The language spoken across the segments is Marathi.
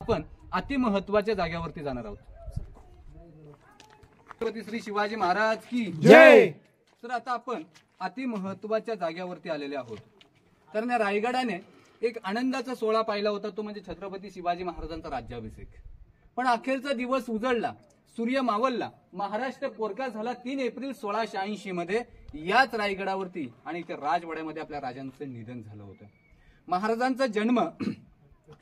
आपण अति महत्वाच्या जागेवरती जाणार आहोत। छत्रपती श्री शिवाजी महाराज की जय। तर आता आपण अति महत्वाच्या जागेवरती आलेले आहोत। कारण या रायगडाने एक आनंदाचा सोहळा पाहिला होता, तो म्हणजे छत्रपती शिवाजी महाराजांचा राज्याभिषेक। पण अखेरचा दिवस उजळला, सूर्य मावळला, महाराष्ट्र पोरका झाला 3 एप्रिल 1686 मध्ये याच रायगडावरती आणि त्या राजवाड्यामध्ये आपल्या राजांचं निधन झालं होतं। महाराजांचा जन्म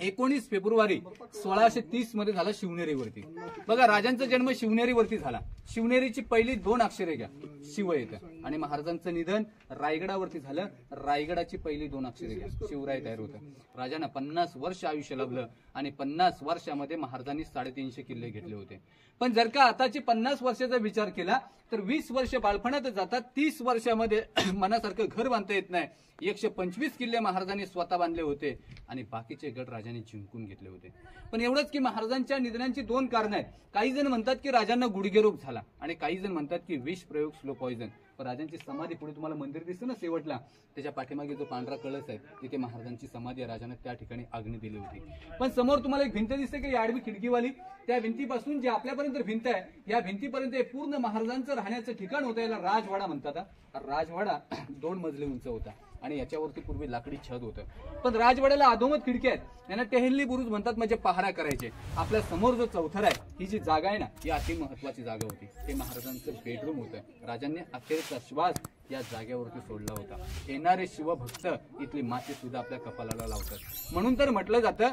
19 फेब्रुवारी 1630 मध्ये झाला शिवनेरीवरती। बघा, राजांचा जन्म शिवनेरीवरती झाला। शिवनेरीची पहिली 2 अक्षरे घ्या, शिव येतं, आणि महाराजांचं निधन रायगडावरती झालं। रायगडाची पहिली 2 अक्षरे घ्या, शिवराय तयार होतं। राजांना 50 वर्ष आयुष्य लाभलं आणि 50 वर्षामध्ये महाराजांनी 350 किल्ले घेतले होते। पण जर का आताची 50 वर्षाचा विचार केला तर 20 वर्ष बालपणात जातात, 30 वर्षामध्ये मनासारखं घर बांधता येत नाही। 125 किल्ले महाराजांनी स्वतः बांधले होते आणि बाकीचे गड राजांनी जिंकून घेतले होते। पण एवढंच की महाराजांच्या निधनाची 2 कारणं आहेत। काही जण म्हणतात की राजांना गुडघेरोग झाला आणि काही जण म्हणतात की विष प्रयोग, स्लो पॉइझन। पण राजांची समाधी पुढे तुम्हाला मंदिर दिसतं ना शेवटला, त्याच्या पाठीमागे जो पांढरा कळस आहे तिथे महाराजांची समाधी आहे। राजांना त्या ठिकाणी अग्नी दिली होती। पण समोर तुम्हाला एक भिंत दिसते की आडवी खिडकीवाली, त्या भिंतीपासून जे आपल्यापर्यंत भिंत आहे या भिंतीपर्यंत पूर्ण महाराजांचं राहण्याचं ठिकाण होतं। याला राजवाडा म्हणतात। राजवाडा 2 मजले उंच होता आणि याच्यावरती पूर्वी लाकडी छत होतं। पण राजवाड्याला अधोमध खिडकी आहेत, यांना टेहल्ली बुरुज म्हणतात, म्हणजे पहारा करायचे। आपल्या समोर जो चौथरा आहे, ही जी जागा आहे ना, ही अति महत्वाची जागा होती। ते महाराजांचं बेडरूम होतं। राजांनी अखेरचा श्वास या जागेवरती सोडला होता। येणारे शिवभक्त इथली माती सुद्धा आपल्या कपालाला लावतात। म्हणून तर म्हटलं जातं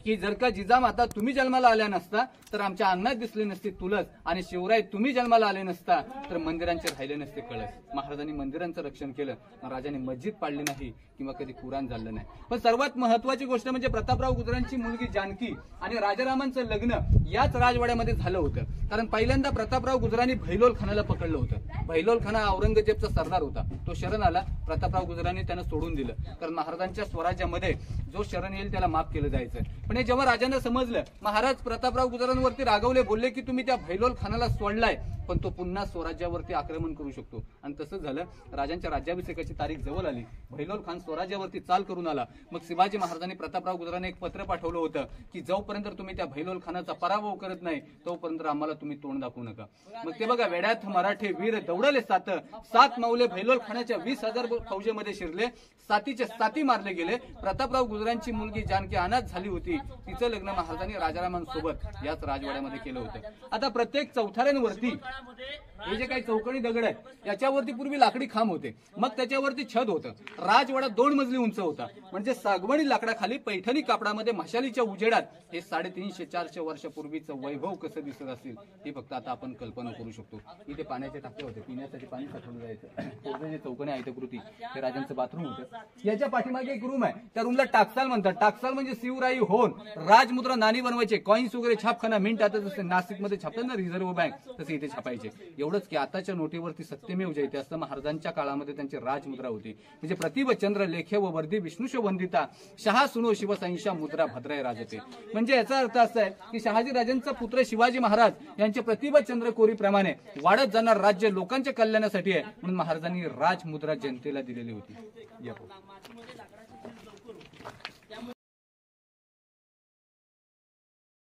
की जर का जिजामाता तुम्ही जन्माला आल्या नसता तर आमच्या अंगणात दिसली नसती तुळस, आणि शिवराय तुम्ही जन्माला आले नसता तर मंदिरांचे राहिले नसते कळस। महाराजांनी मंदिरांचं रक्षण केलं, राजांनी मस्जिद पाडली नाही किंवा कधी कुराण झालं नाही। पण सर्वात महत्वाची गोष्ट म्हणजे प्रतापराव गुजरांची मुलगी जानकी आणि राजारामांचं लग्न याच राजवाड्यामध्ये झालं होतं। कारण पहिल्यांदा प्रतापराव गुजरांनी भैलोल खानाला पकडलं होतं। भैलोल खाना औरंगजेबचा सरदार होता, तो शरण आला, प्रतापराव गुजरांनी त्यांना सोडून दिलं। कारण महाराजांच्या स्वराज्यामध्ये जो शरण येईल त्याला माफ केलं जायचं। पण जेव्हा राजांना समजलं, महाराज प्रतापराव गुजरांवरती रागवले, बोलले की तुम्ही त्या भैलोल खानाला सोडलाय पण तो पुन्हा स्वराज्यावरती आक्रमण करू शकतो। आणि तसंच झालं। राजांच्या राज्याभिषेकाची तारीख जवळ आली, भैलोल खान स्वराज्यावरती चाल करून आला। मग शिवाजी महाराजांनी प्रतापराव गुजरांना एक पत्र पाठवलं होतं की जोपर्यंत तुम्ही त्या भैलोल खानाचा पराभव करत नाही तोपर्यंत आम्हाला तुम्ही तोंड दाखवू नका। मग ते बघा, वेड्यात मराठे वीर दौडले 7 माऊले भैलोल खानाच्या 20,000 फौजेमध्ये शिरले, 7च्या 7 मारले गेले। प्रतापराव गुजरांची मुलगी जानकी अनाथ झाली होती, तिचं लग्न महाराजांनी राजारामांसोबत याच राजवाड्यामध्ये केलं होतं। आता प्रत्येक चौथऱ्यांवरती हे जे काही चौकणी दगड आहेत याच्यावरती पूर्वी लाकडी खांब होते, मग त्याच्यावरती छत होतं। राजवाडा 2 मजली उंच होता, म्हणजे सागवानी लाकडाखाली पैठणी कापडामध्ये मशालीच्या उजेडात हे 350-400 वर्षापूर्वीचं वैभव कसं दिसत असेल हे फक्त आता आपण कल्पना करू शकतो। इथे पाण्याचे टाके होते, पिण्यासाठी पाणी साठवलं जायचं। जे चौकणी आहेत कृती हे राजांचं बाथरूम होतं। याच्या पाठीमागे एक रूम आहे, त्या रूमला टाकसाल म्हणतात। टाकसाल म्हणजे शिवराई होन राजमुद्रा नाणी बनवायचे, कॉइन्स वगैरे छापखाना, मिंट आता जसं नाशिकमध्ये छापतात ना रिझर्व्ह बँक, तसे इथे छापायचे। एवढंच की आताच्या नोटीवरती सत्यमेव जयते असतं, महाराजांच्या काळामध्ये त्यांची राजमुद्रा होती, म्हणजे प्रतिभ चंद्र लेखे व वर्धी विष्णुश वंदिता शहा सुनो शिवसंशा मुद्रा भद्राय राजते। म्हणजे याचा अर्थ असा आहे की शहाजी राजांचा पुत्र शिवाजी महाराज यांच्या प्रतिभ चंद्र कोरीप्रमाणे वाढत जाणार राज्य लोकांच्या कल्याणासाठी आहे, म्हणून महाराजांनी राजमुद्रा जनतेला दिलेली होती।